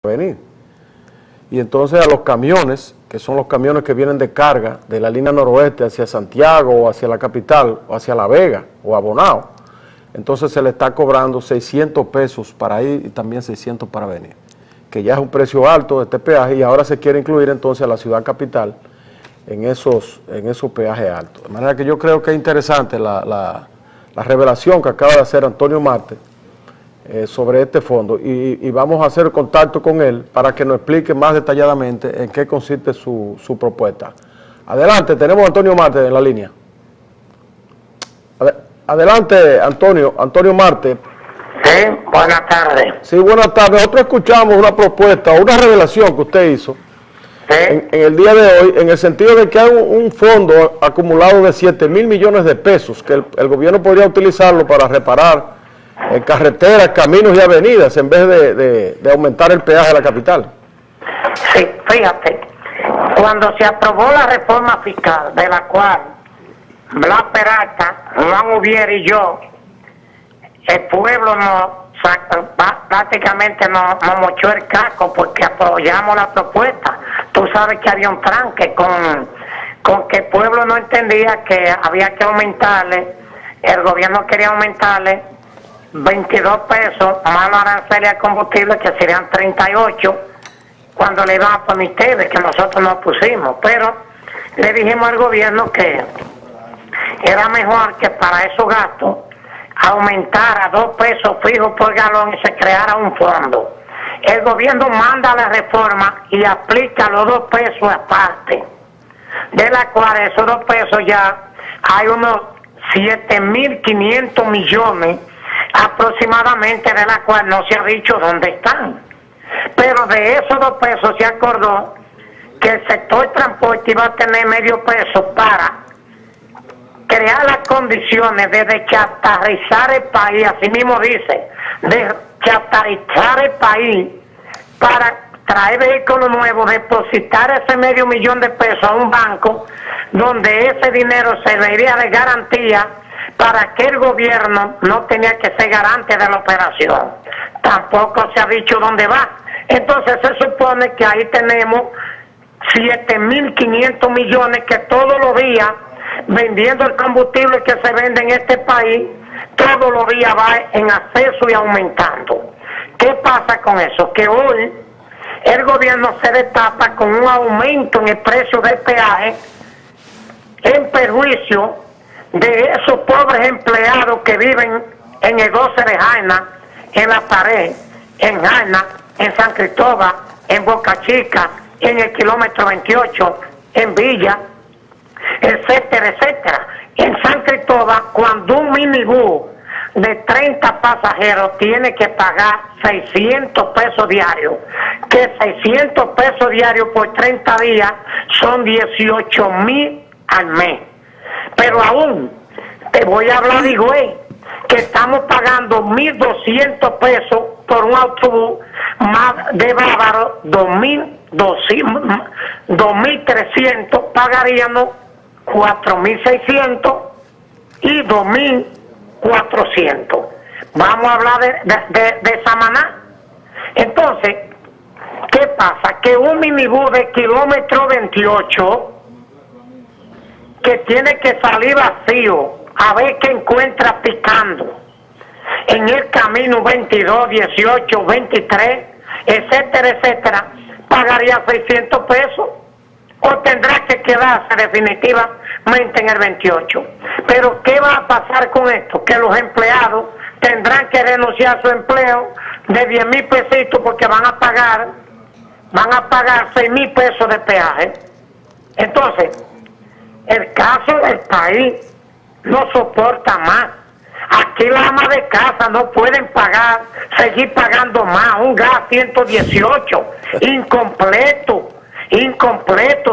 venir. Y entonces a los camiones, que son los camiones que vienen de carga de la línea noroeste hacia Santiago o hacia la capital o hacia La Vega o a Bonao, entonces se le está cobrando 600 pesos para ir y también 600 para venir, que ya es un precio alto de este peaje y ahora se quiere incluir entonces a la ciudad capital en esos peajes altos. De manera que yo creo que es interesante la revelación que acaba de hacer Antonio Marte sobre este fondo y vamos a hacer contacto con él para que nos explique más detalladamente en qué consiste su propuesta. Adelante, tenemos a Antonio Marte en la línea. Adelante, Antonio Marte. Sí, buenas tardes. Sí, buenas tardes. Nosotros escuchamos una propuesta, una revelación que usted hizo en el día de hoy, en el sentido de que hay un fondo acumulado de 7.000 millones de pesos, que el gobierno podría utilizarlo para reparar carreteras, caminos y avenidas, en vez de aumentar el peaje de la capital. Sí, fíjate, cuando se aprobó la reforma fiscal, de la cual Blas Peralta, Juan Ubier y yo, el pueblo prácticamente nos mochó el casco porque apoyamos la propuesta. Tú sabes que había un tranque con que el pueblo no entendía que había que aumentarle, el gobierno quería aumentarle 22 pesos más los aranceles al combustible, que serían 38, cuando le iban a permitir, que nosotros nos pusimos. Pero le dijimos al gobierno que era mejor que para esos gastos aumentara 2 pesos fijos por galón y se creara un fondo. El gobierno manda la reforma y aplica los 2 pesos aparte, de la cual esos 2 pesos ya hay unos 7.500 millones aproximadamente, de la cual no se ha dicho dónde están. Pero de esos 2 pesos se acordó que el sector transporte iba a tener medio peso para crear las condiciones de deschatarrizar el país, así mismo dice, deschatarrizar el país, para traer vehículos nuevos, depositar ese medio millón de pesos a un banco, donde ese dinero serviría de garantía para que el gobierno no tenía que ser garante de la operación. Tampoco se ha dicho dónde va. Entonces se supone que ahí tenemos 7.500 millones que todos los días, vendiendo el combustible que se vende en este país, todos los días va en acceso y aumentando. ¿Qué pasa con eso? Que hoy el gobierno se destapa con un aumento en el precio del peaje en perjuicio de esos pobres empleados que viven en el Goce de Jaina, en La Pared, en Jaina, en San Cristóbal, en Boca Chica, en el kilómetro 28, en Villa, etcétera, etcétera. En San Cristóbal, cuando un minibús de 30 pasajeros tiene que pagar 600 pesos diarios, que 600 pesos diarios por 30 días son 18.000 al mes. Pero aún, te voy a hablar de Higüey, que estamos pagando 1.200 pesos por un autobús, más de Bávaro, 2.300, pagaríamos 4.600 y 2.400. Vamos a hablar de Samaná. Entonces, ¿qué pasa? Que un minibús de kilómetro 28, que tiene que salir vacío, a ver qué encuentra picando en el camino 22, 18, 23, etcétera, etcétera, pagaría 600 pesos o tendrá que quedarse definitivamente en el 28. Pero ¿qué va a pasar con esto? Que los empleados tendrán que renunciar a su empleo de 10.000 pesitos porque van a pagar 6.000 pesos de peaje. Entonces, el caso del país no soporta más. Aquí las amas de casa no pueden seguir pagando más. Un gas 118, incompleto,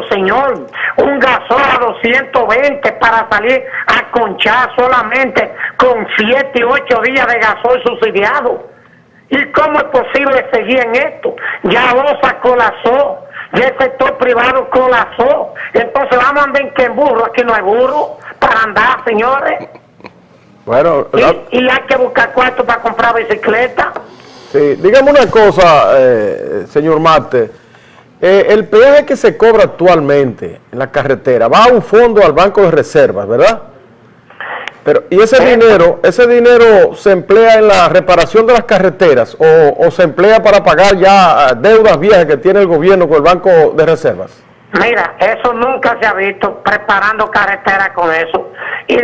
señor. Un gasol a 220 para salir a conchar solamente con 7 y 8 días de gasol subsidiado. ¿Y cómo es posible seguir en esto? Ya OSA colapsó, ya el sector privado colapsó. Entonces vamos a andar en que en burro, aquí no hay burro para andar, señores. Bueno, y hay que buscar cuarto para comprar bicicleta. Sí, dígame una cosa, señor Marte. El peaje que se cobra actualmente en la carretera va a un fondo al Banco de Reservas, ¿verdad? Pero, ¿y ese dinero se emplea en la reparación de las carreteras o se emplea para pagar ya deudas viejas que tiene el gobierno con el Banco de Reservas? Mira, eso nunca se ha visto preparando carreteras con eso. Y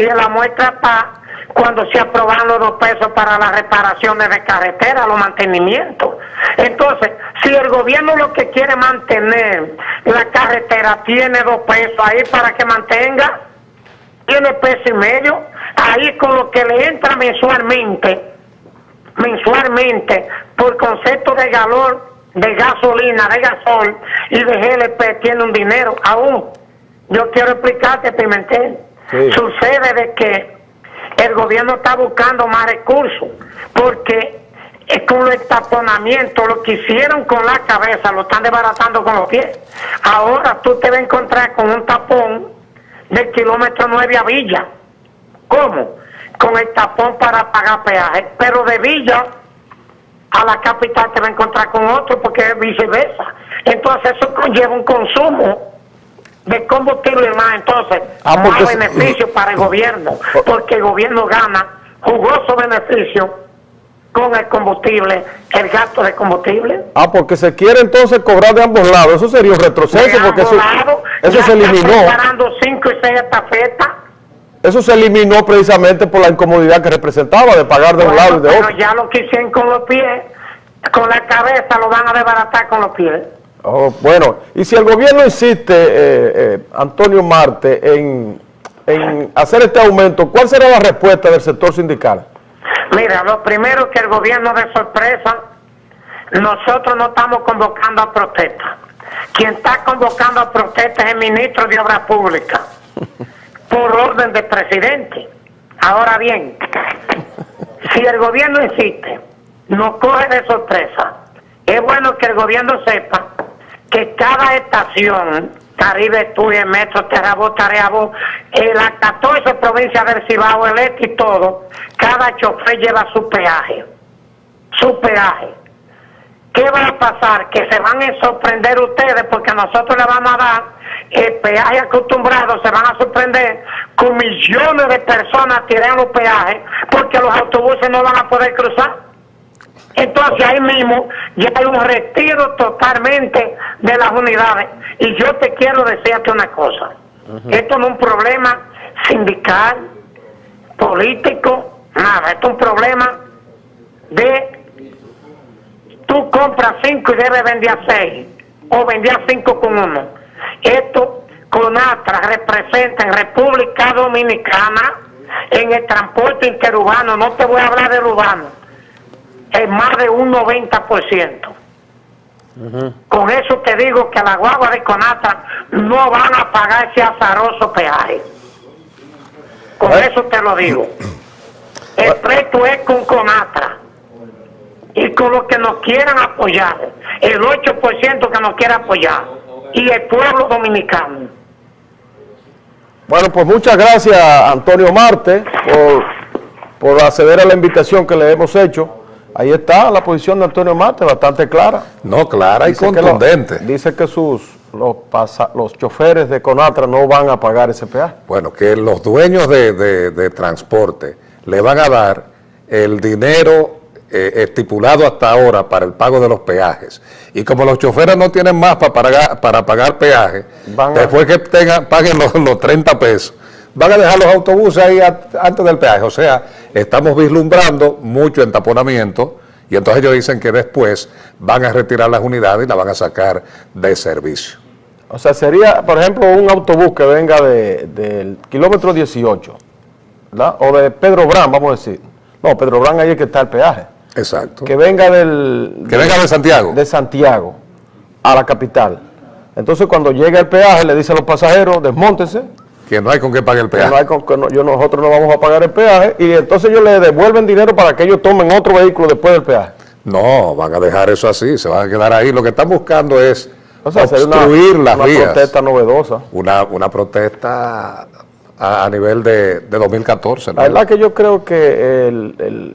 la muestra está cuando se aprobaron los 2 pesos para las reparaciones de carreteras, los mantenimientos. Entonces, si el gobierno lo que quiere mantener la carretera tiene 2 pesos ahí para que mantenga, tiene 1,5 pesos, ahí con lo que le entra mensualmente por concepto de galón, de gasolina, de gasol y de GLP tiene un dinero aún. Yo quiero explicarte, Pimentel. Sí. Sucede de que el gobierno está buscando más recursos porque con los estaponamientos, lo que hicieron con la cabeza, lo están desbaratando con los pies. Ahora tú te vas a encontrar con un tapón del kilómetro 9 a Villa. ¿Cómo? Con el tapón para pagar peaje, pero de Villa a la capital te va a encontrar con otro porque es viceversa. Entonces eso conlleva un consumo de combustible más, entonces más beneficio para el gobierno, porque el gobierno gana jugoso beneficio con el combustible, el gasto de combustible. Porque se quiere entonces cobrar de ambos lados. Eso sería un retroceso, porque eso se eliminó. Preparando 5 y 6 estafetas. Eso se eliminó precisamente por la incomodidad que representaba de pagar de un lado y de otro. Pero ya lo que hicieron con los pies, con la cabeza lo van a desbaratar con los pies. Bueno, y si el gobierno insiste, Antonio Marte, en hacer este aumento, ¿cuál será la respuesta del sector sindical? Mira, lo primero que el gobierno de sorpresa, nosotros no estamos convocando a protesta. Quien está convocando a protesta es el ministro de Obras Públicas, por orden del presidente. Ahora bien, si el gobierno insiste, nos coge de sorpresa, es bueno que el gobierno sepa que cada estación, Caribe Tuya, Metro, Terrabó, Tareabó, las 14 provincias del Cibao, el Este y todo, cada chofer lleva su peaje. Su peaje. ¿Qué va a pasar? Que se van a sorprender ustedes porque nosotros le vamos a dar el peaje acostumbrado, se van a sorprender con millones de personas tiran los peajes porque los autobuses no van a poder cruzar. Entonces ahí mismo ya hay un retiro totalmente de las unidades. Y yo te quiero decirte una cosa. Esto no es un problema sindical, político, nada. Esto es un problema de tú compras 5 y debes vender 6 o vender 5 con 1. Esto CONATRA representa en República Dominicana en el transporte interurbano, no te voy a hablar del urbano, es más de un 90%. Con eso te digo que las guaguas de CONATRA no van a pagar ese azaroso peaje. Con eso te lo digo. El pleito es con CONATRA y con los que nos quieran apoyar, el 8% que nos quiera apoyar y el pueblo dominicano. Bueno, pues muchas gracias, Antonio Marte, por acceder a la invitación que le hemos hecho. Ahí está la posición de Antonio Marte, bastante clara. No, clara y contundente. Dice que los choferes de CONATRA no van a pagar ese peaje. Bueno, que los dueños de transporte le van a dar el dinero estipulado hasta ahora para el pago de los peajes. Y como los choferes no tienen más para pagar peaje, después que paguen los 30 pesos, van a dejar los autobuses ahí antes del peaje. O sea, estamos vislumbrando mucho entaponamiento y entonces ellos dicen que después van a retirar las unidades y las van a sacar de servicio. O sea, sería, por ejemplo, un autobús que venga del kilómetro 18, ¿verdad? O de Pedro Brán, vamos a decir. No, Pedro Brán ahí es que está el peaje. Exacto. Que venga venga de Santiago. De Santiago a la capital. Entonces, cuando llegue el peaje, le dice a los pasajeros, desmóntense. Que no hay con qué pagar el peaje. Nosotros no vamos a pagar el peaje y entonces ellos le devuelven dinero para que ellos tomen otro vehículo después del peaje. No, van a dejar eso así, se van a quedar ahí. Lo que están buscando es obstruir las vías. Una protesta novedosa. Una protesta a nivel de 2014, ¿no? La verdad que yo creo que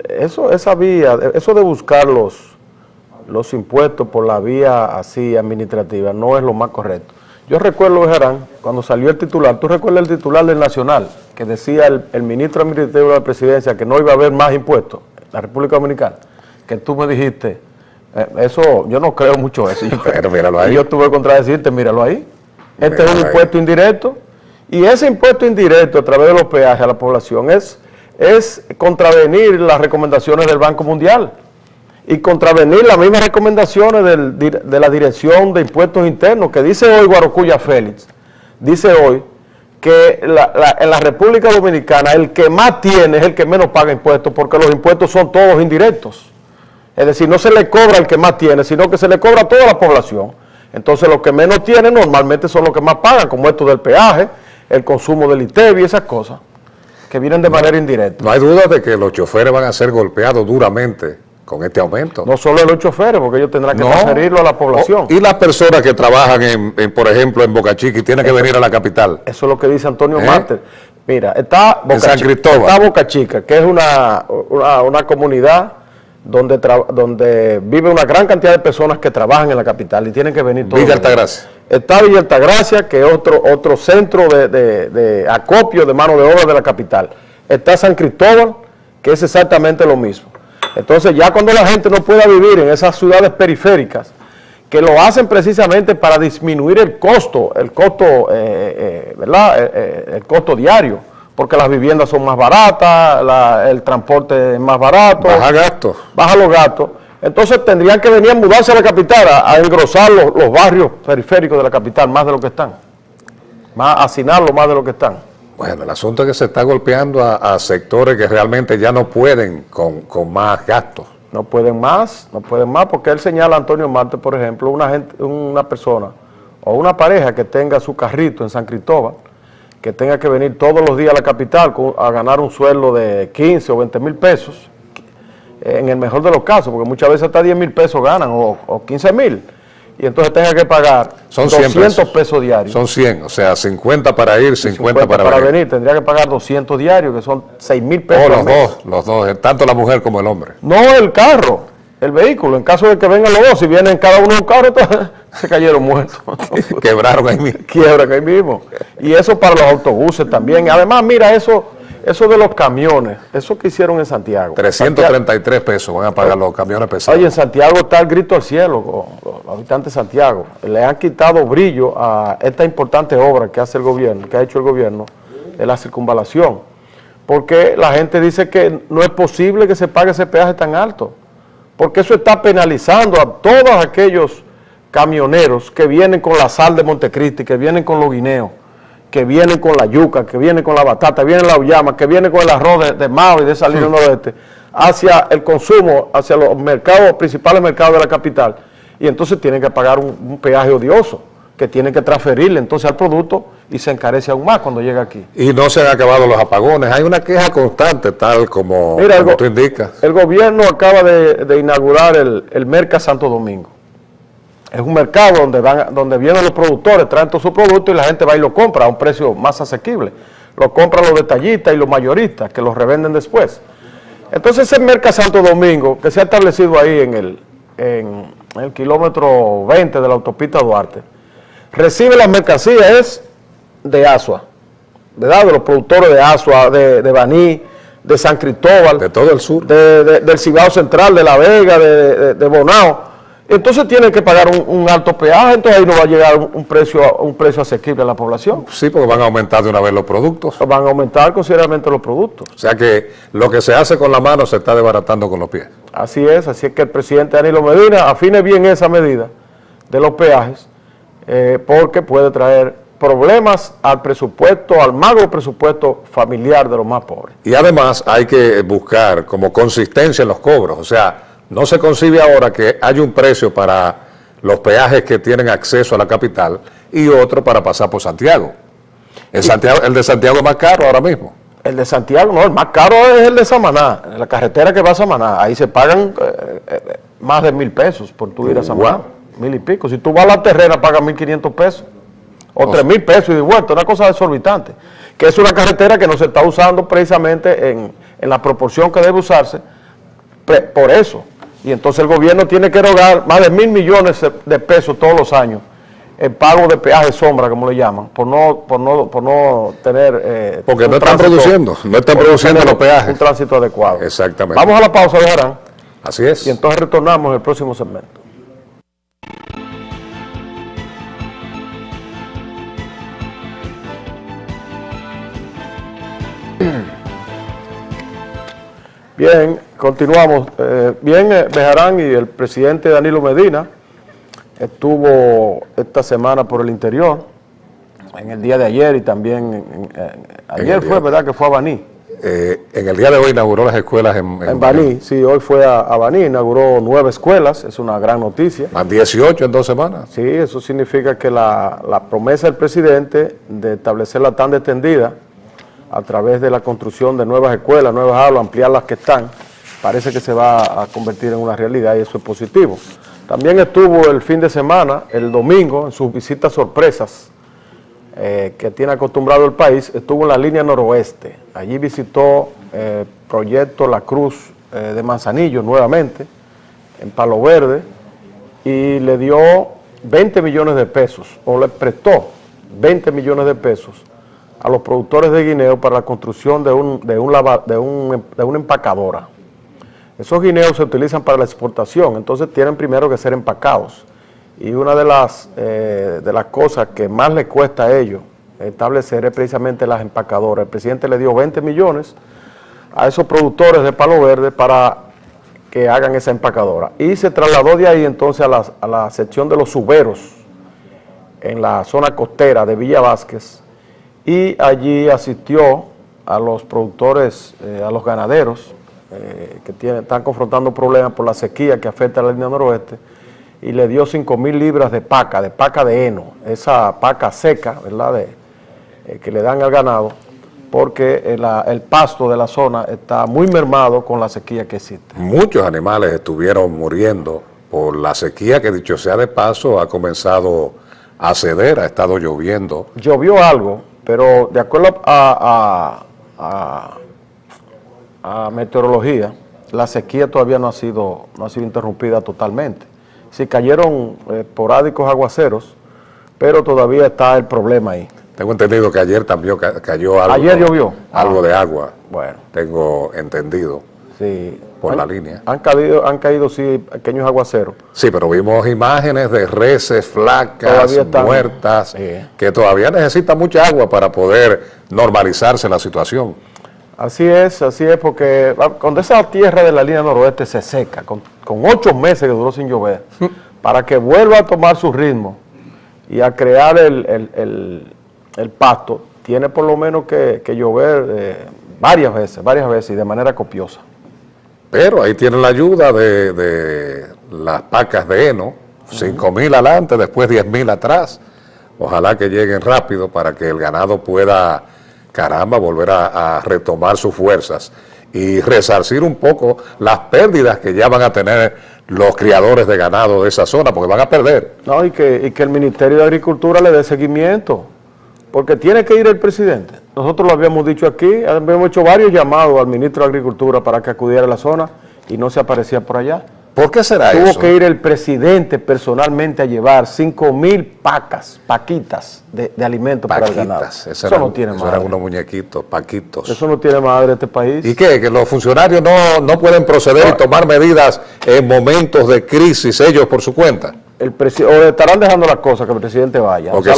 esa vía, eso de buscar los impuestos por la vía así administrativa no es lo más correcto. Yo recuerdo, Gerán, cuando salió el titular, ¿tú recuerdas el titular del Nacional? Que decía el ministro administrativo de la presidencia que no iba a haber más impuestos en la República Dominicana. Que tú me dijiste, eso, yo no creo mucho eso. Pero míralo ahí. Y yo tuve que contradecirte, míralo ahí. Este es un impuesto indirecto. Y ese impuesto indirecto a través de los peajes a la población es contravenir las recomendaciones del Banco Mundial y contravenir las mismas recomendaciones de la Dirección de Impuestos Internos, que dice hoy Guarocuya Félix, dice hoy que en la República Dominicana el que más tiene es el que menos paga impuestos, porque los impuestos son todos indirectos. Es decir, no se le cobra al que más tiene, sino que se le cobra a toda la población. Entonces los que menos tienen normalmente son los que más pagan, como esto del peaje, el consumo del ITEVI y esas cosas, que vienen de manera indirecta. No hay duda de que los choferes van a ser golpeados duramente con este aumento. No solo los choferes, porque ellos tendrán que transferirlo a la población. Y las personas que trabajan, por ejemplo, en Boca Chica y tienen que venir a la capital. Eso es lo que dice Antonio Mártir. Mira, está San Cristóbal. Está Boca Chica, que es una comunidad donde vive una gran cantidad de personas que trabajan en la capital y tienen que venir todos. Villa Altagracia. Está Villa Altagracia, que es otro centro de acopio de mano de obra de la capital. Está San Cristóbal, que es exactamente lo mismo. Entonces ya cuando la gente no pueda vivir en esas ciudades periféricas, que lo hacen precisamente para disminuir el costo ¿verdad? El costo diario, porque las viviendas son más baratas, el transporte es más barato. Baja gastos. Baja los gastos. Entonces tendrían que venir a mudarse a la capital, a engrosar los barrios periféricos de la capital, más de lo que están. A hacinarlo más de lo que están. Bueno, el asunto es que se está golpeando a sectores que realmente ya no pueden con más gastos. No pueden más, porque él señala a Antonio Marte, por ejemplo, una persona o una pareja que tenga su carrito en San Cristóbal, que tenga que venir todos los días a la capital a ganar un sueldo de 15 o 20 mil pesos, en el mejor de los casos, porque muchas veces hasta 10 mil pesos ganan o 15 mil. Y entonces tenga que pagar 200 pesos diarios. Son 100, o sea, 50 para ir, 50 para venir. Tendría que pagar 200 diarios, que son 6 mil pesos. Los dos, tanto la mujer como el hombre. No el carro, el vehículo. En caso de que vengan los dos, si vienen cada uno en un carro, entonces se cayeron muertos. Quebraron ahí mismo. Quiebran ahí mismo. Y eso para los autobuses también. Además, mira, eso de los camiones, eso que hicieron en Santiago. 333 pesos van a pagar los camiones pesados. Oye, en Santiago está el grito al cielo, los habitantes de Santiago. Le han quitado brillo a esta importante obra que hace el gobierno, que ha hecho el gobierno, de la circunvalación. Porque la gente dice que no es posible que se pague ese peaje tan alto. Porque eso está penalizando a todos aquellos camioneros que vienen con la sal de Montecristi, que vienen con los guineos, que vienen con la yuca, que vienen con la batata, vienen la uyama, que vienen con el arroz de Mao y de esa línea noroeste, hacia el consumo, hacia los principales mercados de la capital. Y entonces tienen que pagar un peaje odioso, que tienen que transferirle entonces al producto y se encarece aún más cuando llega aquí. Y no se han acabado los apagones, hay una queja constante, tal como tú indicas. El gobierno acaba de inaugurar el Merca Santo Domingo. Es un mercado donde vienen los productores, traen todos sus productos y la gente va y lo compra a un precio más asequible. Lo compran los detallistas y los mayoristas, que los revenden después. Entonces ese Merca Santo Domingo, que se ha establecido ahí en el kilómetro 20 de la autopista Duarte, recibe las mercancías de Asua, ¿verdad? De los productores de Asua, de Baní, de San Cristóbal. De todo el sur. Del Cibao Central, de La Vega, de Bonao. Entonces tienen que pagar un alto peaje, entonces ahí no va a llegar un precio asequible a la población. Sí, porque van a aumentar de una vez los productos. Van a aumentar considerablemente los productos. O sea que lo que se hace con la mano se está desbaratando con los pies. Así es que el presidente Danilo Medina afine bien esa medida de los peajes, porque puede traer problemas al presupuesto, al magro presupuesto familiar de los más pobres. Y además hay que buscar como consistencia en los cobros, o sea, no se concibe ahora que haya un precio para los peajes que tienen acceso a la capital y otro para pasar por Santiago. El de Santiago es más caro ahora mismo. El de Santiago, no, el más caro es el de Samaná, la carretera que va a Samaná. Ahí se pagan más de 1.000 pesos por tú ir a Samaná, 1.000 y pico. Si tú vas a La Terrena, pagas 1.500 pesos. o 3,000 pesos y de vuelta, una cosa exorbitante, que es una carretera que no se está usando precisamente en la proporción que debe usarse por eso. Y entonces el gobierno tiene que erogar más de 1,000 millones de pesos todos los años en pago de peaje sombra, como le llaman, por no tener... porque no están produciendo los peajes. Un tránsito adecuado. Exactamente. Vamos a la pausa, dejarán. Así es. Y entonces retornamos en el próximo segmento. Bien, continuamos. Bejarán y el presidente Danilo Medina estuvo esta semana por el interior, en el día de ayer y también, ayer fue, ¿verdad?, que fue a Baní. En el día de hoy inauguró las escuelas en Baní, sí, hoy fue a Baní, inauguró 9 escuelas, es una gran noticia. Más 18 en 2 semanas. Sí, eso significa que la promesa del presidente de establecer la tanda extendida a través de la construcción de nuevas escuelas, nuevas aulas, ampliar las que están, parece que se va a convertir en una realidad y eso es positivo. También estuvo el fin de semana, el domingo, en sus visitas sorpresas que tiene acostumbrado el país, estuvo en la línea noroeste. Allí visitó el proyecto La Cruz de Manzanillo nuevamente, en Palo Verde, y le dio 20 millones de pesos, o le prestó 20 millones de pesos a los productores de guineo para la construcción de una empacadora. Esos guineos se utilizan para la exportación, entonces tienen primero que ser empacados. Y una de las cosas que más le cuesta a ellos establecer es precisamente las empacadoras. El presidente le dio 20 millones a esos productores de Palo Verde para que hagan esa empacadora. Y se trasladó de ahí entonces a la sección de los suberos, en la zona costera de Villa Vázquez, y allí asistió a los productores, a los ganaderos, que están confrontando problemas por la sequía que afecta a la línea noroeste, y le dio 5,000 libras de paca de heno, esa paca seca, ¿verdad?, que le dan al ganado, porque el pasto de la zona está muy mermado con la sequía que existe. Muchos animales estuvieron muriendo por la sequía que, dicho sea de paso, ha comenzado a ceder, ha estado lloviendo. Llovió algo, pero de acuerdo a meteorología, la sequía todavía no ha sido interrumpida totalmente. Sí cayeron esporádicos aguaceros, pero todavía está el problema ahí. Tengo entendido que ayer también cayó algo. Ayer llovió. Algo de agua. Bueno. Tengo entendido. Sí. Por la línea. Han caído sí pequeños aguaceros. Sí, pero vimos imágenes de reses flacas, muertas, que todavía necesitan mucha agua para poder normalizarse la situación. Así es, porque cuando esa tierra de la línea noroeste se seca, con 8 meses que duró sin llover, para que vuelva a tomar su ritmo y a crear el pasto, tiene por lo menos que llover varias veces y de manera copiosa. Pero ahí tienen la ayuda de las pacas de heno, 5,000 adelante, después 10,000 atrás. Ojalá que lleguen rápido para que el ganado pueda, volver a retomar sus fuerzas y resarcir un poco las pérdidas que ya van a tener los criadores de ganado de esa zona, porque van a perder. No, y que el Ministerio de Agricultura le dé seguimiento, porque tiene que ir el presidente. Nosotros lo habíamos dicho aquí, habíamos hecho varios llamados al ministro de Agricultura para que acudiera a la zona y no se aparecía por allá. ¿Por qué será eso? Tuvo que ir el presidente personalmente a llevar 5,000 paquitas de alimentos para el ganado. Eso no tiene madre. Eso eran unos muñequitos, paquitos. Eso no tiene madre este país. ¿Y qué? Que los funcionarios no pueden proceder y tomar medidas en momentos de crisis ellos por su cuenta. O estarán dejando las cosas que el presidente vaya. O sea,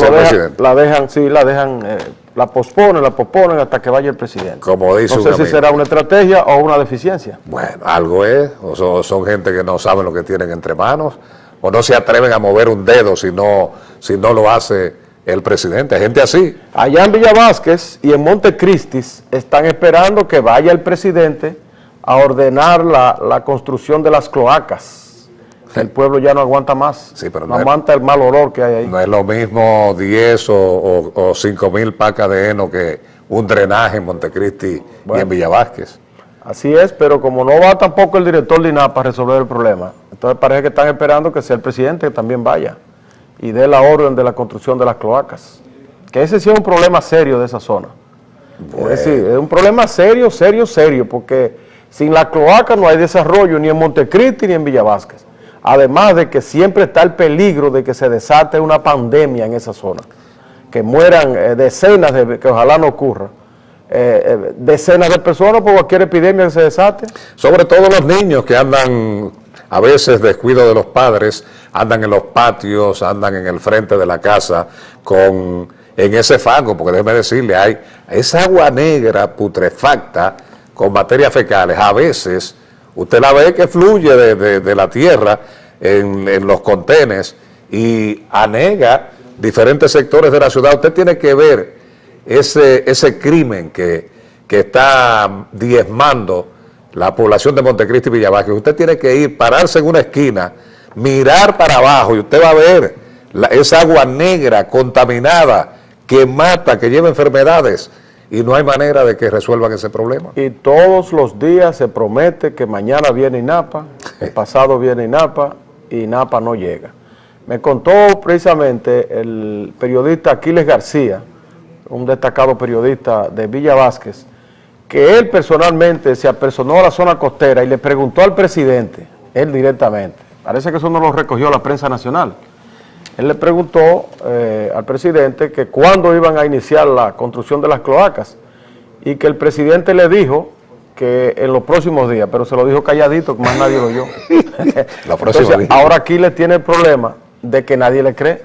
la posponen hasta que vaya el presidente. Como dice no sé si será una estrategia o una deficiencia. Bueno, algo es, o son gente que no saben lo que tienen entre manos, o no se atreven a mover un dedo si no lo hace el presidente. Hay gente así. Allá en Villa Vázquez y en Montecristi están esperando que vaya el presidente a ordenar la construcción de las cloacas. El pueblo ya no aguanta más, sí, pero no aguanta el mal olor que hay ahí. No es lo mismo 10 o 5,000 pacas de heno que un drenaje en Montecristi y en Villa Vázquez. Así es, pero como no va tampoco el director de INAPA a resolver el problema, entonces parece que están esperando que sea el presidente que también vaya y dé la orden de la construcción de las cloacas. que ese sí es un problema serio de esa zona. Bueno. Es decir, es un problema serio, porque sin la cloaca no hay desarrollo ni en Montecristi ni en Villa Vázquez. Además de que siempre está el peligro de que se desate una pandemia en esa zona, que mueran decenas que ojalá no ocurra, decenas de personas por cualquier epidemia que se desate. Sobre todo los niños que andan, a veces descuido de los padres, andan en los patios, andan en el frente de la casa en ese fango, porque déjeme decirle, hay esa agua negra putrefacta con materias fecales, a veces usted la ve que fluye de la tierra en los contenes y anega diferentes sectores de la ciudad. Usted tiene que ver ese crimen que está diezmando la población de Montecristi y Villa Vázquez. Usted tiene que ir, pararse en una esquina, mirar para abajo y usted va a ver esa agua negra contaminada que mata, que lleva enfermedades, y no hay manera de que resuelvan ese problema. Y todos los días se promete que mañana viene INAPA, el pasado viene INAPA, y INAPA no llega. Me contó precisamente el periodista Aquiles García, un destacado periodista de Villa Vázquez, que él personalmente se apersonó a la zona costera y le preguntó al presidente, él directamente, parece que eso no lo recogió la prensa nacional, él le preguntó al presidente que cuándo iban a iniciar la construcción de las cloacas y que el presidente le dijo que en los próximos días, pero se lo dijo calladito, que más nadie lo oyó. Entonces, ahora Aquiles tiene el problema de que nadie le cree.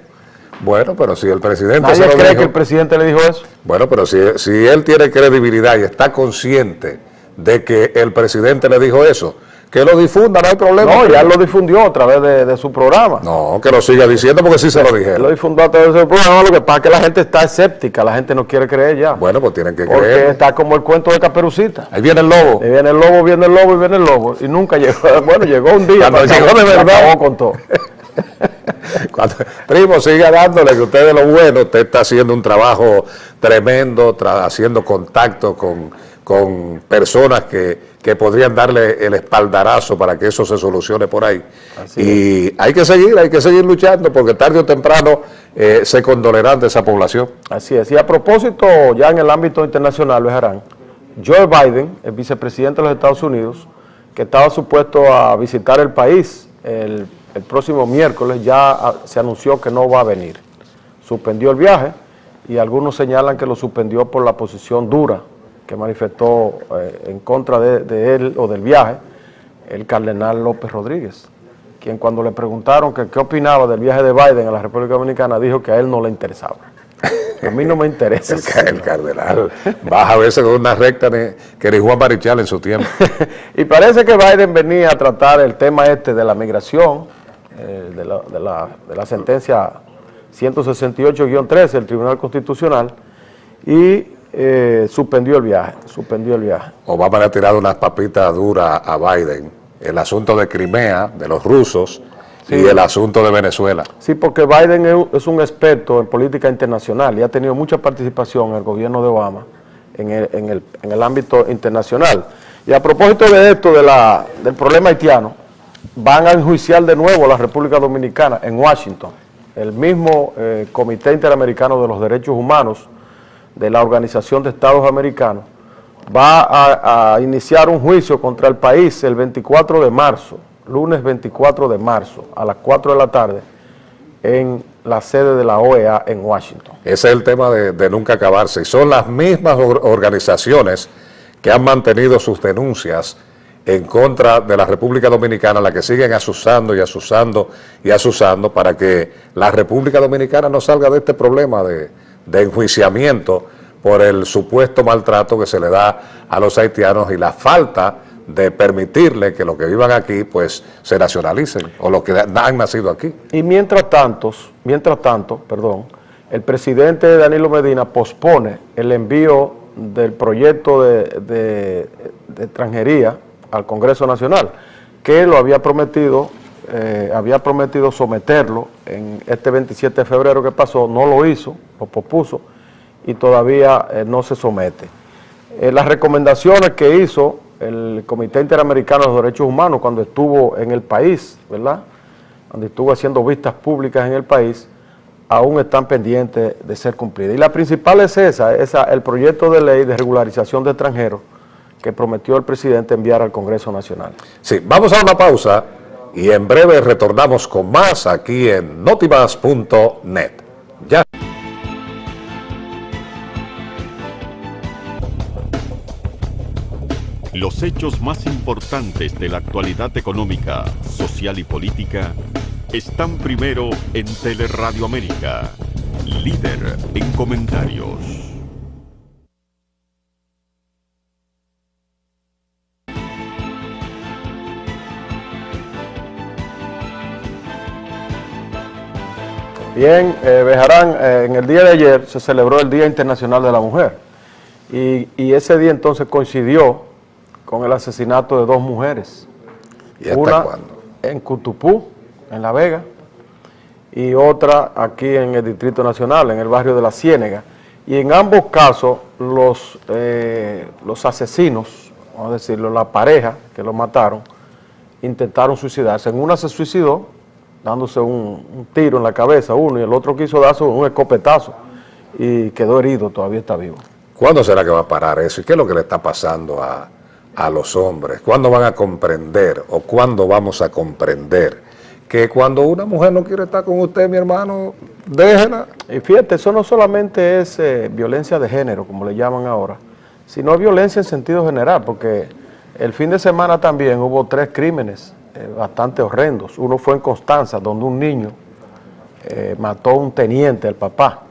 Bueno, pero si el presidente ¿Nadie se lo cree dijo, que el presidente le dijo eso? Bueno, pero si él tiene credibilidad y está consciente de que el presidente le dijo eso, que lo difunda, no hay problema. No, ya él lo difundió a través de su programa. No, que lo siga diciendo porque sí se lo Él dijeron. lo difundió a través de su programa, lo que pasa es que la gente está escéptica, la gente no quiere creer ya. Bueno, pues tienen que Porque creer. está como el cuento de Caperucita. Ahí viene el lobo. Y viene el lobo, viene el lobo y viene el lobo. Y nunca llegó. Bueno, llegó un día. Cuando pero llegó de se verdad. acabó con todo. Primo, siga dándole, que usted de lo bueno, usted está haciendo un trabajo tremendo, haciendo contacto con personas que podrían darle el espaldarazo para que eso se solucione por ahí. Así y hay que seguir luchando, porque tarde o temprano se condolerán de esa población. Así es. Y a propósito, ya en el ámbito internacional, Bejarán, Joe Biden, el vicepresidente de los Estados Unidos, que estaba supuesto a visitar el país el próximo miércoles, ya se anunció que no va a venir. Suspendió el viaje y algunos señalan que lo suspendió por la posición dura que manifestó en contra de él o del viaje el cardenal López Rodríguez, quien cuando le preguntaron que qué opinaba del viaje de Biden a la República Dominicana dijo que a él no le interesaba. A mí no me interesa. El cardenal baja a veces con una recta que ni Juan Marichal en su tiempo. Y parece que Biden venía a tratar el tema de la migración, de la sentencia 168-13 del Tribunal Constitucional, y suspendió el viaje. Obama le ha tirado unas papitas duras a Biden. El asunto de Crimea, de los rusos, sí, y el asunto de Venezuela. Sí, porque Biden es un experto en política internacional y ha tenido mucha participación en el gobierno de Obama en el ámbito internacional. Y a propósito de esto, del problema haitiano, van a enjuiciar de nuevo a la República Dominicana en Washington. El mismo Comité Interamericano de los Derechos Humanos de la Organización de Estados Americanos va a iniciar un juicio contra el país el 24 de marzo, lunes 24 de marzo, a las 4 de la tarde, en la sede de la OEA en Washington. Ese es el tema de nunca acabarse. Y son las mismas organizaciones que han mantenido sus denuncias en contra de la República Dominicana, las que siguen asusando y asusando y asusando para que la República Dominicana no salga de este problema de enjuiciamiento por el supuesto maltrato que se le da a los haitianos y la falta de permitirle que los que vivan aquí pues se nacionalicen, o los que han nacido aquí. Y mientras tanto, el presidente Danilo Medina pospone el envío del proyecto de extranjería al Congreso Nacional, que lo había prometido someterlo en este 27 de febrero que pasó, no lo hizo, lo pospuso y todavía no se somete. Las recomendaciones que hizo el Comité Interamericano de los Derechos Humanos cuando estuvo en el país, ¿verdad?, cuando estuvo haciendo vistas públicas en el país, aún están pendientes de ser cumplidas. Y la principal es el proyecto de ley de regularización de extranjeros que prometió el presidente enviar al Congreso Nacional. Sí, vamos a una pausa y en breve retornamos con más aquí en notimas.net. Ya. Los hechos más importantes de la actualidad económica, social y política están primero en Teleradio América, líder en comentarios. Bien, Bejarán, en el día de ayer se celebró el Día Internacional de la Mujer y ese día entonces coincidió con el asesinato de dos mujeres. ¿Y hasta una cuándo? En Cutupú, en La Vega, y otra aquí en el Distrito Nacional, en el barrio de La Ciénega. Y en ambos casos los asesinos, vamos a decirlo, la pareja que lo mataron, intentaron suicidarse. En una se suicidó dándose un tiro en la cabeza uno, y el otro quiso darse un escopetazo y quedó herido, todavía está vivo. ¿Cuándo será que va a parar eso? ¿Y qué es lo que le está pasando a los hombres? ¿Cuándo van a comprender o cuándo vamos a comprender que cuando una mujer no quiere estar con usted, mi hermano, déjela? Y fíjate, eso no solamente es violencia de género, como le llaman ahora, sino violencia en sentido general, porque el fin de semana también hubo 3 crímenes bastante horrendos. Uno fue en Constanza, donde un niño mató a un teniente, el papá,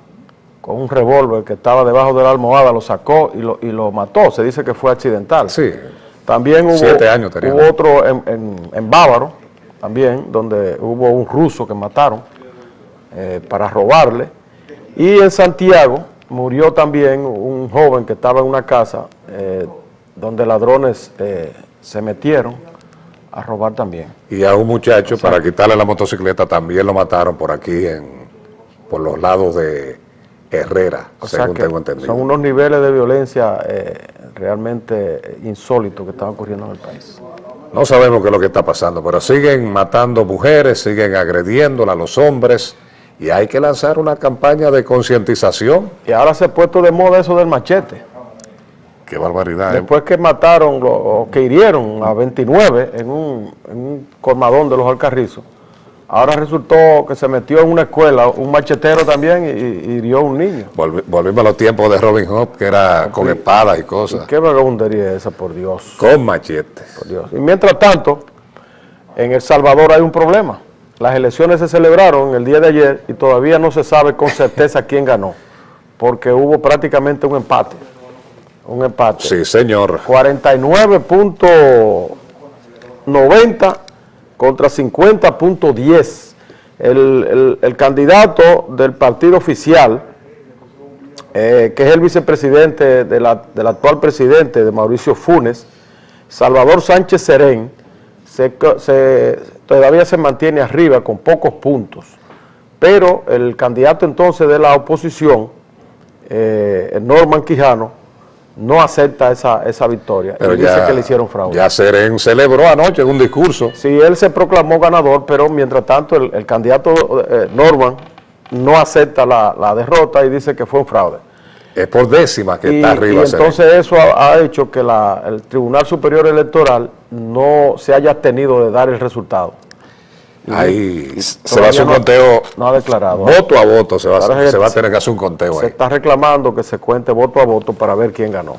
con un revólver que estaba debajo de la almohada, lo sacó y lo mató. Se dice que fue accidental. Sí. También hubo, 7 años tenía. hubo otro en Bávaro, también, donde hubo un ruso que mataron para robarle. Y en Santiago murió también un joven que estaba en una casa donde ladrones se metieron a robar también. Y a un muchacho, para quitarle la motocicleta, también lo mataron por aquí, por los lados de Herrera, según tengo entendido. Son unos niveles de violencia realmente insólitos que están ocurriendo en el país. No sabemos qué es lo que está pasando, pero siguen matando mujeres, siguen agrediéndola a los hombres, y hay que lanzar una campaña de concientización. Y ahora se ha puesto de moda eso del machete. Qué barbaridad. Después que mataron o que hirieron a 29 en un colmadón de los Alcarrizos, ahora resultó que se metió en una escuela un machetero también y hirió a un niño. Volvimos a los tiempos de Robin Hood, que era con espadas y cosas. Qué vagabundería esa, por Dios. Con machetes. Por Dios. Y mientras tanto, en El Salvador hay un problema. Las elecciones se celebraron el día de ayer y todavía no se sabe con certeza quién ganó, porque hubo prácticamente un empate. Un empate. Sí, señor. 49.90 contra 50.10. El candidato del partido oficial, que es el vicepresidente del actual presidente, de Mauricio Funes, Salvador Sánchez Serén, todavía se mantiene arriba con pocos puntos. Pero el candidato entonces de la oposición, Norman Quijano, no acepta esa victoria. Pero y dice que le hicieron fraude. Ya Serén celebró anoche en un discurso. Sí, él se proclamó ganador, pero mientras tanto el candidato Norman no acepta la derrota y dice que fue un fraude. Es por décima que está arriba. Y entonces eso ha hecho que el Tribunal Superior Electoral no se haya abstenido de dar el resultado. Ahí se va a hacer un conteo, no ha declarado. Voto a voto, se va a tener que hacer un conteo se ahí. está reclamando que se cuente voto a voto para ver quién ganó.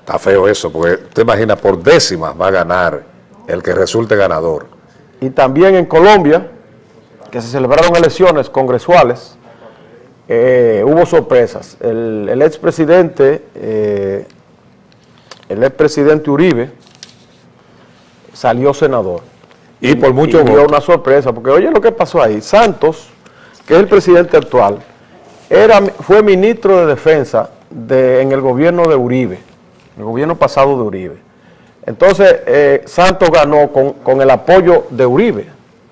Está feo eso, porque te imaginas, por décimas va a ganar el que resulte ganador. Y también en Colombia, que se celebraron elecciones congresuales, hubo sorpresas. El expresidente Uribe salió senador. Y por mucho dio una sorpresa, porque oye lo que pasó ahí. Santos, que es el presidente actual, fue ministro de Defensa en el gobierno de Uribe, el gobierno pasado de Uribe. Entonces, Santos ganó con el apoyo de Uribe,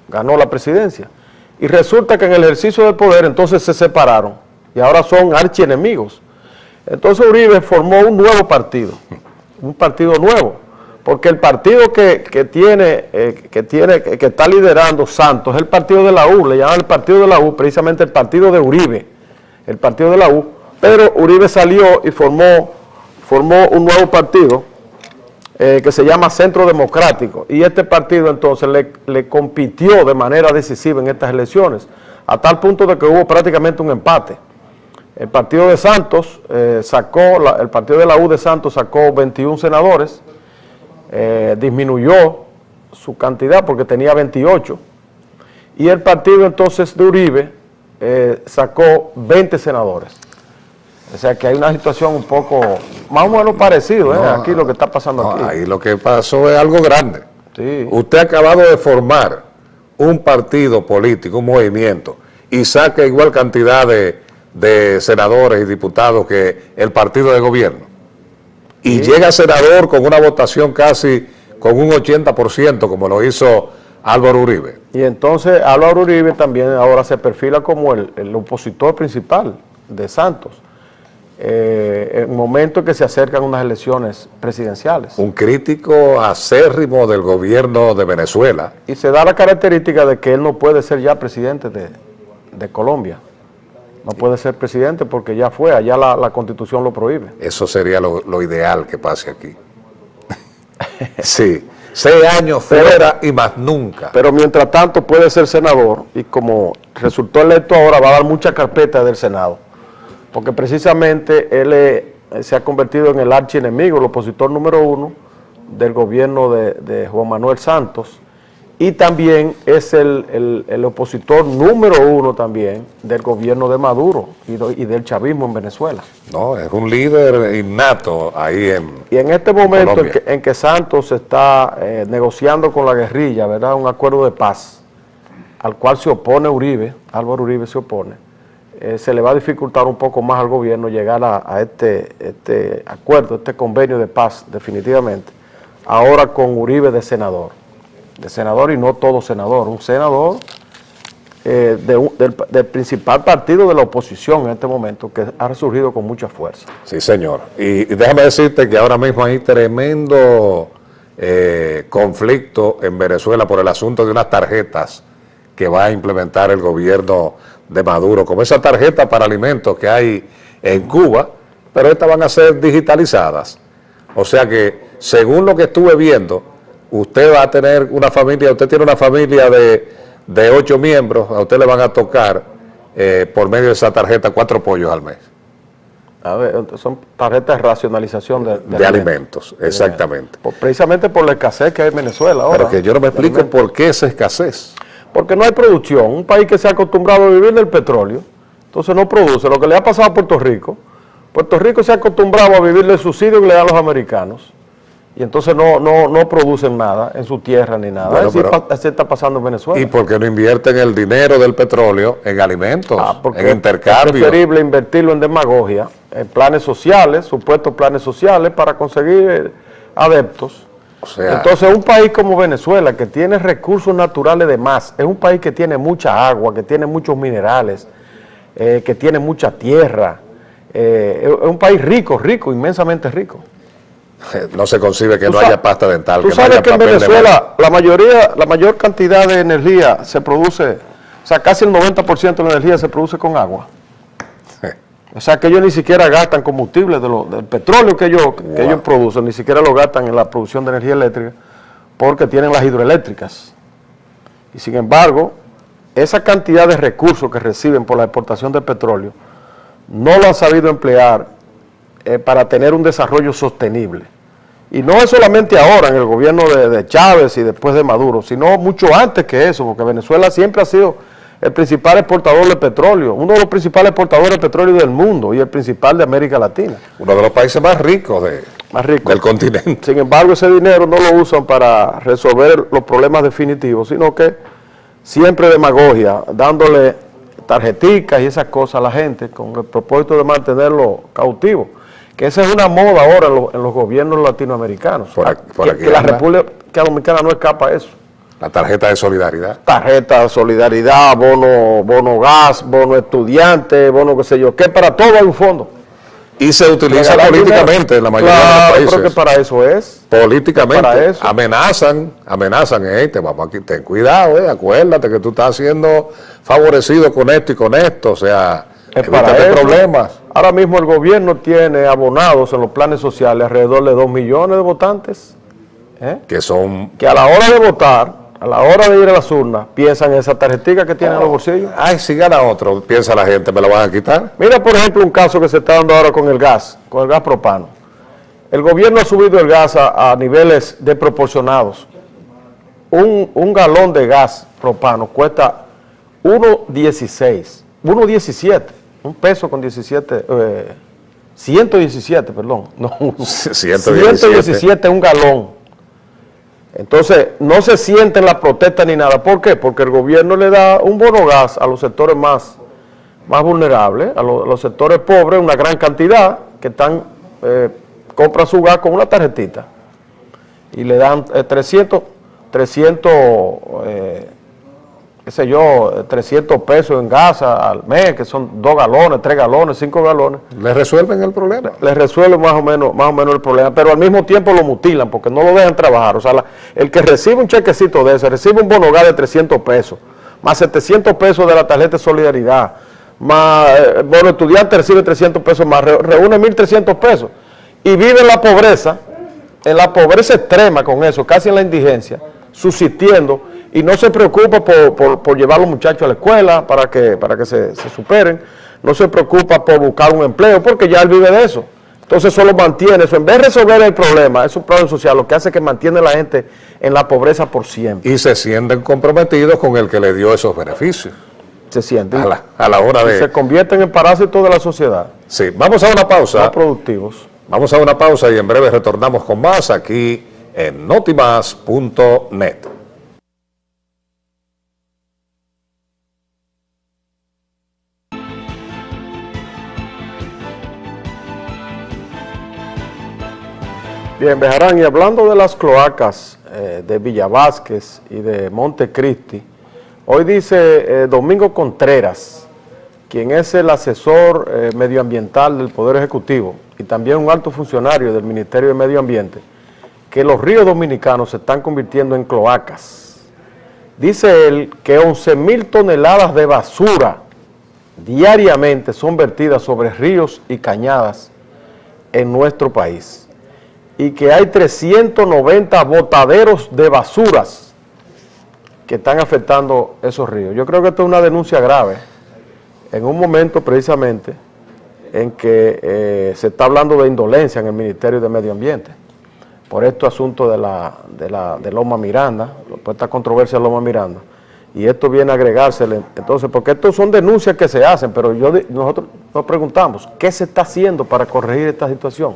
ganó la presidencia. Y resulta que en el ejercicio del poder, entonces se separaron, y ahora son archienemigos. Entonces Uribe formó un nuevo partido, un partido nuevo, porque el partido que está liderando Santos es el partido de la U, le llaman el partido de la U, precisamente el partido de Uribe, el partido de la U, pero Uribe salió y formó un nuevo partido que se llama Centro Democrático, y este partido entonces le compitió de manera decisiva en estas elecciones, a tal punto de que hubo prácticamente un empate. El partido de Santos el partido de la U de Santos sacó 21 senadores, disminuyó su cantidad porque tenía 28, y el partido entonces de Uribe sacó 20 senadores. O sea que hay una situación un poco, más o menos parecida, aquí lo que está pasando aquí. Ahí lo que pasó es algo grande. Sí. Usted ha acabado de formar un partido político, un movimiento, y saca igual cantidad de senadores y diputados que el partido de gobierno. Y llega senador con una votación casi con un 80%, como lo hizo Álvaro Uribe. Y entonces Álvaro Uribe también ahora se perfila como el opositor principal de Santos, en el momento en que se acercan unas elecciones presidenciales. Un crítico acérrimo del gobierno de Venezuela. Y se da la característica de que él no puede ser ya presidente de Colombia. No puede ser presidente porque ya fue, allá la Constitución lo prohíbe. Eso sería lo ideal que pase aquí. Sí, 6 años fuera y más nunca. Pero mientras tanto puede ser senador, y como resultó electo ahora va a dar mucha carpeta del Senado, porque precisamente él se ha convertido en el archienemigo, el opositor número 1 del gobierno de Juan Manuel Santos, y también es el opositor número 1 también del gobierno de Maduro y del chavismo en Venezuela. No, es un líder innato ahí y en este momento en que Santos está negociando con la guerrilla, ¿verdad?, un acuerdo de paz, al cual se opone Uribe, Álvaro Uribe se opone, se le va a dificultar un poco más al gobierno llegar a este acuerdo, este convenio de paz definitivamente, ahora con Uribe de senador y no todo senador, un senador del principal partido de la oposición en este momento, que ha resurgido con mucha fuerza. Sí, señor. Y déjame decirte que ahora mismo hay tremendo conflicto en Venezuela por el asunto de unas tarjetas que va a implementar el gobierno de Maduro, como esa tarjeta para alimentos que hay en Cuba, pero estas van a ser digitalizadas. O sea que, según lo que estuve viendo, usted va a tener una familia, usted tiene una familia de 8 miembros, a usted le van a tocar por medio de esa tarjeta 4 pollos al mes. A ver, son tarjetas de racionalización de alimentos, exactamente. Precisamente por la escasez que hay en Venezuela ahora. Pero que yo no me explico por qué esa escasez. Porque no hay producción, un país que se ha acostumbrado a vivir del petróleo, entonces no produce. Lo que le ha pasado a Puerto Rico se ha acostumbrado a vivir del subsidio que le dan los americanos, y entonces no producen nada en su tierra ni nada. Bueno, así está pasando en Venezuela. ¿Y por qué no invierten el dinero del petróleo en alimentos, en intercambio? Es preferible invertirlo en demagogia, en planes sociales, supuestos planes sociales para conseguir adeptos. O sea, entonces un país como Venezuela, que tiene recursos naturales de más, es un país que tiene mucha agua, que tiene muchos minerales, que tiene mucha tierra, es un país rico, inmensamente rico. No se concibe que no haya pasta dental. Tú sabes que en Venezuela la mayor cantidad de energía se produce, o sea, casi el 90% de la energía se produce con agua. O sea, que ellos ni siquiera gastan combustible del petróleo que ellos producen, ni siquiera lo gastan en la producción de energía eléctrica, porque tienen las hidroeléctricas. Y sin embargo, esa cantidad de recursos que reciben por la exportación de petróleo, no lo han sabido emplear para tener un desarrollo sostenible. Y no es solamente ahora en el gobierno de Chávez y después de Maduro, sino mucho antes que eso, porque Venezuela siempre ha sido el principal exportador de petróleo, uno de los principales exportadores de petróleo del mundo y el principal de América Latina. Uno de los países más ricos del continente. Sin embargo, ese dinero no lo usan para resolver los problemas definitivos, sino que siempre demagogia, dándole tarjeticas y esas cosas a la gente con el propósito de mantenerlo cautivo. Que esa es una moda ahora en los gobiernos latinoamericanos. Que la República Dominicana no escapa a eso. La tarjeta de solidaridad. Tarjeta de solidaridad, bono gas, bono estudiante, bono qué sé yo, que para todo hay un fondo. Y se utiliza políticamente en la mayoría de los países. Creo que para eso es. políticamente, para eso. amenazan, te vamos aquí, ten cuidado, acuérdate que tú estás siendo favorecido con esto y con esto, o sea, es para evítate problemas. Ahora mismo el gobierno tiene abonados en los planes sociales alrededor de 2 millones de votantes, que a la hora de votar, a la hora de ir a las urnas, piensan en esa tarjetita que tienen en los bolsillos. Ay, si gana otro, piensa la gente, ¿me la van a quitar? Mira, por ejemplo, un caso que se está dando ahora con el gas propano. El gobierno ha subido el gas a niveles desproporcionados. Un galón de gas propano cuesta 1.17, un peso con 17, 117, perdón, no, 117 un galón. Entonces, no se sienten la protesta ni nada. ¿Por qué? Porque el gobierno le da un bono gas a los sectores más vulnerables, a los sectores pobres, una gran cantidad, que compran su gas con una tarjetita. Y le dan 300 pesos en gas al mes, que son 2 galones, 3 galones, 5 galones. ¿Le resuelven el problema? Le resuelven más o menos el problema, pero al mismo tiempo lo mutilan porque no lo dejan trabajar. O sea, el que recibe un chequecito de ese, recibe un bono gas de 300 pesos, más 700 pesos de la tarjeta de solidaridad, más, bueno, estudiante recibe 300 pesos más, reúne 1.300 pesos y vive en la pobreza extrema con eso, casi en la indigencia, subsistiendo, y no se preocupa por llevar a los muchachos a la escuela para que se superen, no se preocupa por buscar un empleo, porque ya él vive de eso. Entonces eso lo mantiene, eso en vez de resolver el problema, es un problema social, lo que hace es que mantiene a la gente en la pobreza por siempre. Y se sienten comprometidos con el que le dio esos beneficios. Se sienten. A la hora de... se convierten en parásitos de la sociedad. Sí, vamos a una pausa. No productivos. Vamos a una pausa y en breve retornamos con más aquí en notimas.net. Bien, Bejarán, y hablando de las cloacas de Villa Vázquez y de Montecristi, hoy dice Domingo Contreras, quien es el asesor medioambiental del Poder Ejecutivo y también un alto funcionario del Ministerio de Medio Ambiente, que los ríos dominicanos se están convirtiendo en cloacas. Dice él que 11.000 toneladas de basura diariamente son vertidas sobre ríos y cañadas en nuestro país, y que hay 390 botaderos de basuras que están afectando esos ríos. Yo creo que esto es una denuncia grave, en un momento precisamente en que se está hablando de indolencia en el Ministerio de Medio Ambiente, por este asunto de Loma Miranda, por esta controversia de Loma Miranda, y esto viene a agregársele, entonces, porque estos son denuncias que se hacen, pero nosotros nos preguntamos, ¿qué se está haciendo para corregir esta situación?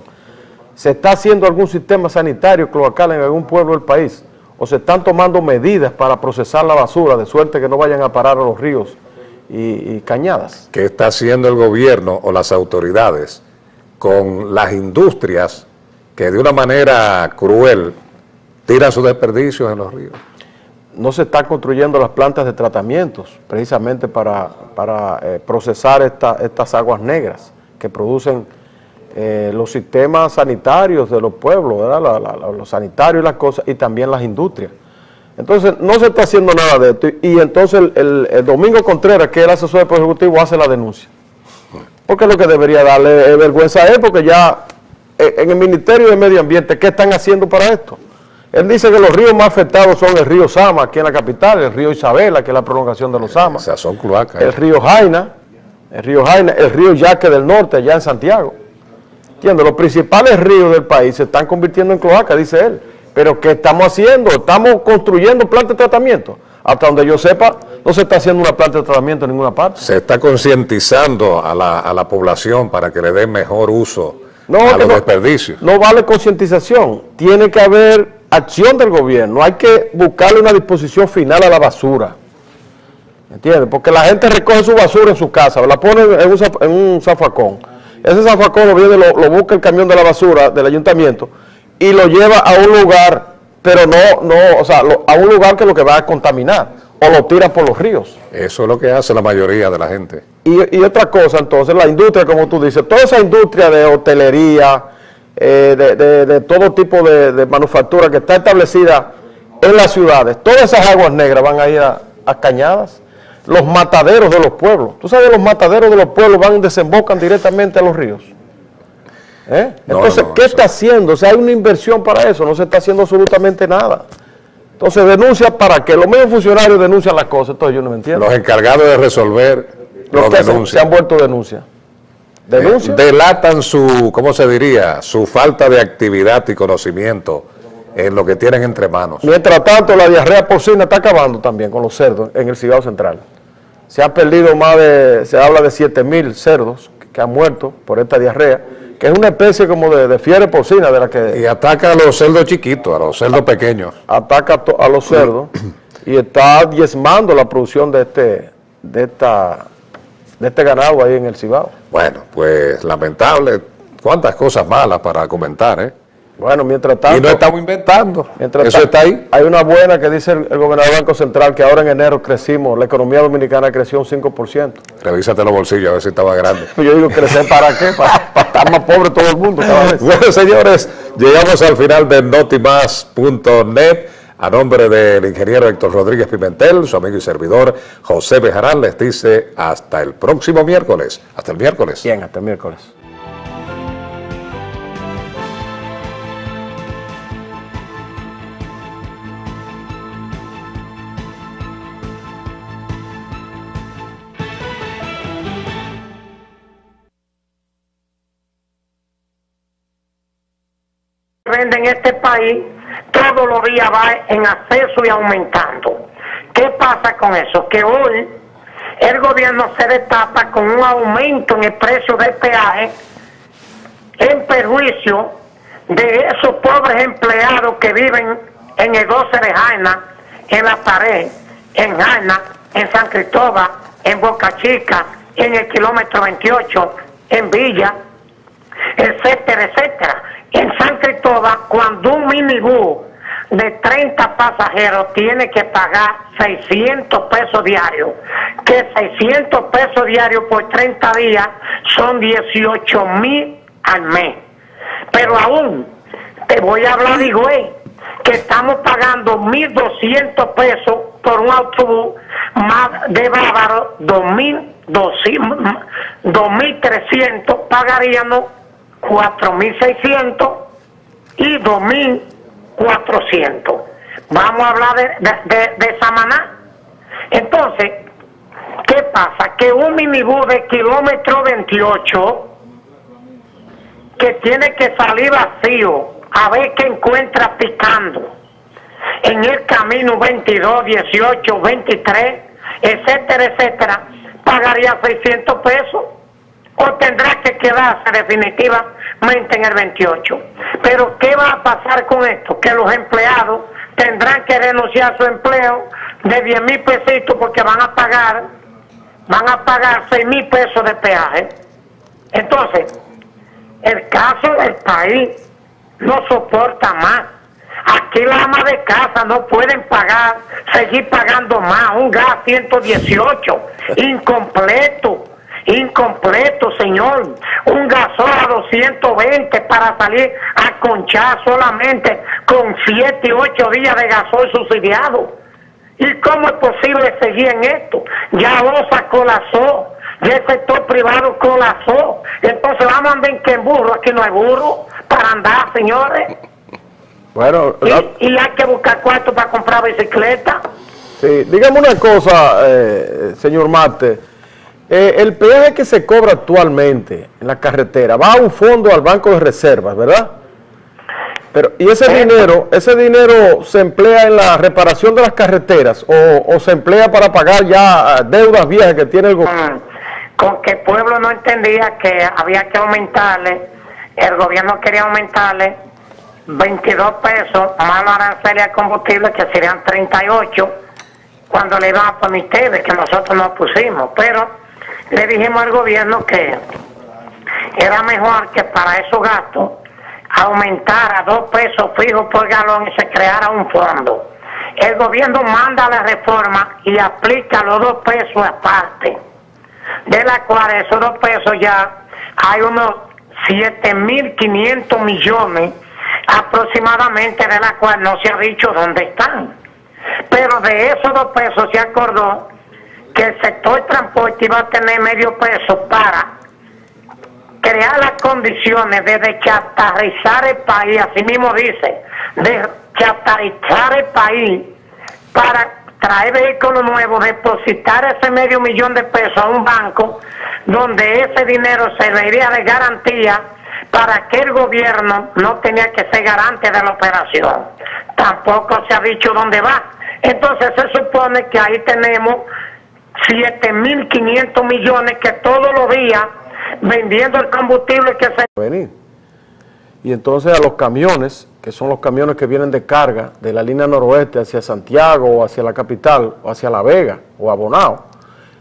¿Se está haciendo algún sistema sanitario cloacal en algún pueblo del país? ¿O se están tomando medidas para procesar la basura de suerte que no vayan a parar a los ríos y cañadas? ¿Qué está haciendo el gobierno o las autoridades con las industrias que de una manera cruel tiran sus desperdicios en los ríos? No se están construyendo las plantas de tratamientos precisamente para procesar estas aguas negras que producen los sistemas sanitarios de los pueblos, ¿verdad? Los sanitarios y las cosas, y también las industrias. Entonces, no se está haciendo nada de esto. Y entonces el Domingo Contreras, que es el asesor del Poder Ejecutivo, hace la denuncia. Porque lo que debería darle vergüenza a él, porque ya en el Ministerio de Medio Ambiente, ¿qué están haciendo para esto? Él dice que los ríos más afectados son el río Sama, aquí en la capital, el río Isabela, que es la prolongación de los Sama, esas son cloacas, el río Jaina, el río Yaque del Norte, allá en Santiago. ¿Entiendes? Los principales ríos del país se están convirtiendo en cloacas, dice él. Pero ¿qué estamos haciendo? Estamos construyendo plantas de tratamiento. Hasta donde yo sepa, no se está haciendo una planta de tratamiento en ninguna parte. Se está concientizando a la población para que le den mejor uso a los desperdicios. No vale concientización, tiene que haber acción del gobierno. Hay que buscarle una disposición final a la basura. ¿Entiendes? Porque la gente recoge su basura en su casa, la pone en un zafacón. Ese zafacón lo busca el camión de la basura del ayuntamiento y lo lleva a un lugar, pero a un lugar que lo que va a contaminar, o lo tira por los ríos. Eso es lo que hace la mayoría de la gente. Y otra cosa, entonces, la industria, como tú dices, toda esa industria de hotelería, de todo tipo de manufactura que está establecida en las ciudades, todas esas aguas negras van a ir a cañadas. Los mataderos de los pueblos, tú sabes, los mataderos de los pueblos desembocan directamente a los ríos. Entonces, ¿qué está haciendo? O sea, hay una inversión para eso, no se está haciendo absolutamente nada. Entonces, denuncia para que los mismos funcionarios denuncian las cosas, entonces yo no me entiendo. Los encargados de resolver los denuncian. Se han vuelto denuncias. Delatan su, ¿cómo se diría? Su falta de actividad y conocimiento en lo que tienen entre manos. Mientras tanto, la diarrea porcina está acabando también con los cerdos en el Cibao Central. Se ha perdido se habla de 7.000 cerdos que han muerto por esta diarrea, que es una especie como de fiebre porcina de la que... Y ataca a los cerdos chiquitos, a los cerdos pequeños. Ataca a los cerdos y está diezmando la producción de este ganado ahí en el Cibao. Bueno, pues lamentable, cuántas cosas malas para comentar, ¿eh? Bueno, mientras tanto... Y no estamos inventando, eso está ahí. Hay una buena que dice el gobernador del Banco Central, que ahora en enero crecimos, la economía dominicana creció un 5%. Revísate los bolsillos a ver si estaba grande. Yo digo, ¿crecer para qué? Para estar más pobre todo el mundo cada vez. Bueno, señores, llegamos al final de notimas.net. A nombre del ingeniero Héctor Rodríguez Pimentel, su amigo y servidor José Bejarán, les dice hasta el próximo miércoles. Hasta el miércoles. Bien, hasta el miércoles. Vende en este país, todos los días va en acceso y aumentando. ¿Qué pasa con eso? Que hoy el gobierno se destapa con un aumento en el precio del peaje en perjuicio de esos pobres empleados que viven en el 12 de Jaina, en La Pared, en Jaina, en San Cristóbal, en Boca Chica, en el kilómetro 28, en Villa, etcétera, etcétera. En San Cristóbal, cuando un minibús de 30 pasajeros tiene que pagar 600 pesos diarios, que 600 pesos diarios por 30 días son 18,000 al mes. Pero aún, te voy a hablar de Higüey, que estamos pagando 1.200 pesos por un autobús, más de Bávaro, 2.300, pagaríamos 4.600 y 2.400. Vamos a hablar de Samaná. Entonces, ¿qué pasa? Que un minibús de kilómetro 28 que tiene que salir vacío a ver qué encuentra picando en el camino 22, 18, 23, etcétera, etcétera, pagaría 600 pesos. O tendrá que quedarse definitivamente en el 28. Pero ¿qué va a pasar con esto? Que los empleados tendrán que renunciar a su empleo de 10,000 pesitos porque van a pagar 6,000 pesos de peaje. Entonces, el caso del país no soporta más. Aquí las amas de casa no pueden seguir pagando más. Un gas 118, incompleto, señor. Un gasol a 220 para salir a conchar solamente con 7 y 8 días de gasol subsidiado. ¿Y cómo es posible seguir en esto? Ya OSA colapsó, ya el sector privado colapsó. Entonces vamos a andar en burro. Aquí no hay burro para andar, señores. Bueno, y hay que buscar cuarto para comprar bicicleta. Sí, dígame una cosa, señor Marte. El peaje que se cobra actualmente en la carretera va a un fondo al Banco de Reservas, ¿verdad? Pero, ¿y ese dinero se emplea en la reparación de las carreteras o se emplea para pagar ya deudas viejas que tiene el gobierno? Con que el pueblo no entendía que había que aumentarle, el gobierno quería aumentarle 22 pesos más los aranceles al combustible, que serían 38, cuando le iban a poner ustedes, que nosotros nos pusimos, pero le dijimos al gobierno que era mejor que para esos gastos aumentara 2 pesos fijos por galón y se creara un fondo. El gobierno manda la reforma y aplica los 2 pesos aparte, de la cual esos 2 pesos ya hay unos 7.500 millones aproximadamente, de la cual no se ha dicho dónde están. Pero de esos 2 pesos se acordó que el sector transporte iba a tener medio peso para crear las condiciones de deschatarrizar el país, así mismo dice, deschatarrizar el país para traer vehículos nuevos, depositar ese medio millón de pesos a un banco donde ese dinero serviría de garantía para que el gobierno no tenía que ser garante de la operación. Tampoco se ha dicho dónde va. Entonces se supone que ahí tenemos 7.500 millones que todos los días vendiendo el combustible que se... venir. Y entonces a los camiones, que son los camiones que vienen de carga de la línea noroeste hacia Santiago o hacia la capital o hacia La Vega o a Bonao,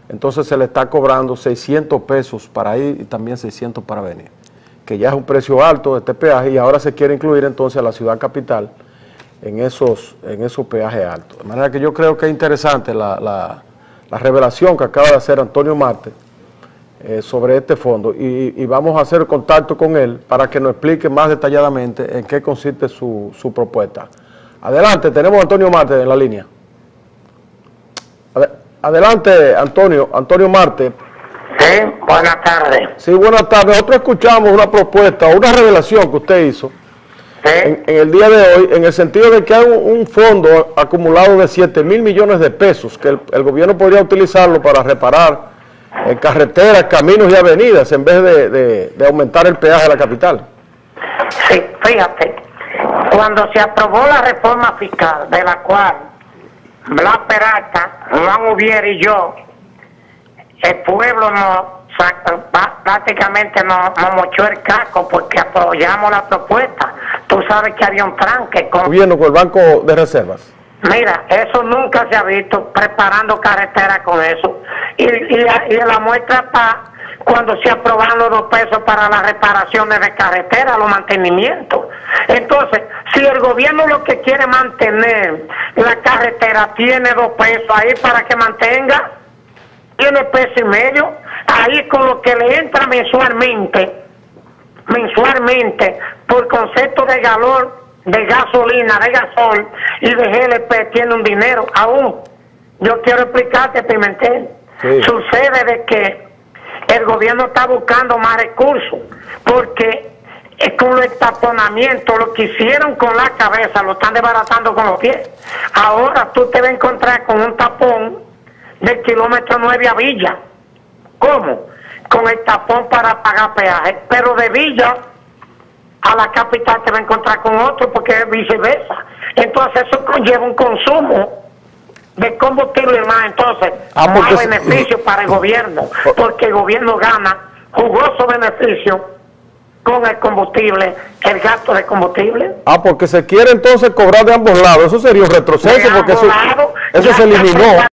entonces se le está cobrando 600 pesos para ir y también 600 para venir, que ya es un precio alto de este peaje, y ahora se quiere incluir entonces a la ciudad capital en esos peajes altos. De manera que yo creo que es interesante la revelación que acaba de hacer Antonio Marte sobre este fondo, y vamos a hacer contacto con él para que nos explique más detalladamente en qué consiste su propuesta. Adelante, tenemos a Antonio Marte en la línea. Adelante, Antonio Marte. Sí, buenas tardes. Sí, buenas tardes. Nosotros escuchamos una propuesta, una revelación que usted hizo en el día de hoy, en el sentido de que hay un fondo acumulado de 7.000 millones de pesos, que el gobierno podría utilizarlo para reparar carreteras, caminos y avenidas, en vez de aumentar el peaje de la capital. Sí, fíjate, cuando se aprobó la reforma fiscal, de la cual Blas Peralta, Juan Ubier y yo, el pueblo prácticamente nos mochó el casco porque apoyamos la propuesta. Tú sabes que había un tranque con... Gobierno con el Banco de Reservas. Mira, eso nunca se ha visto, preparando carreteras con eso. Y la muestra está cuando se aprobaron los 2 pesos para las reparaciones de carreteras, los mantenimientos. Entonces, si el gobierno lo que quiere mantener la carretera, tiene 2 pesos ahí para que mantenga, tiene 1,5 pesos, ahí con lo que le entra mensualmente, por concepto de galón, de gasolina, de gasol y de GLP, tiene un dinero aún. Yo quiero explicarte, Pimentel. Sí. Sucede de que el gobierno está buscando más recursos, porque con los taponamientos, lo que hicieron con la cabeza, lo están desbaratando con los pies. Ahora tú te vas a encontrar con un tapón del kilómetro 9 a Villa. ¿Cómo? Con el tapón para pagar peaje, pero de Villa a la capital te va a encontrar con otro, porque es viceversa. Entonces eso conlleva un consumo de combustible más, entonces más beneficio para el gobierno, porque el gobierno gana jugoso beneficio con el combustible, el gasto de combustible. Porque se quiere entonces cobrar de ambos lados. Eso sería un retroceso, porque eso se eliminó.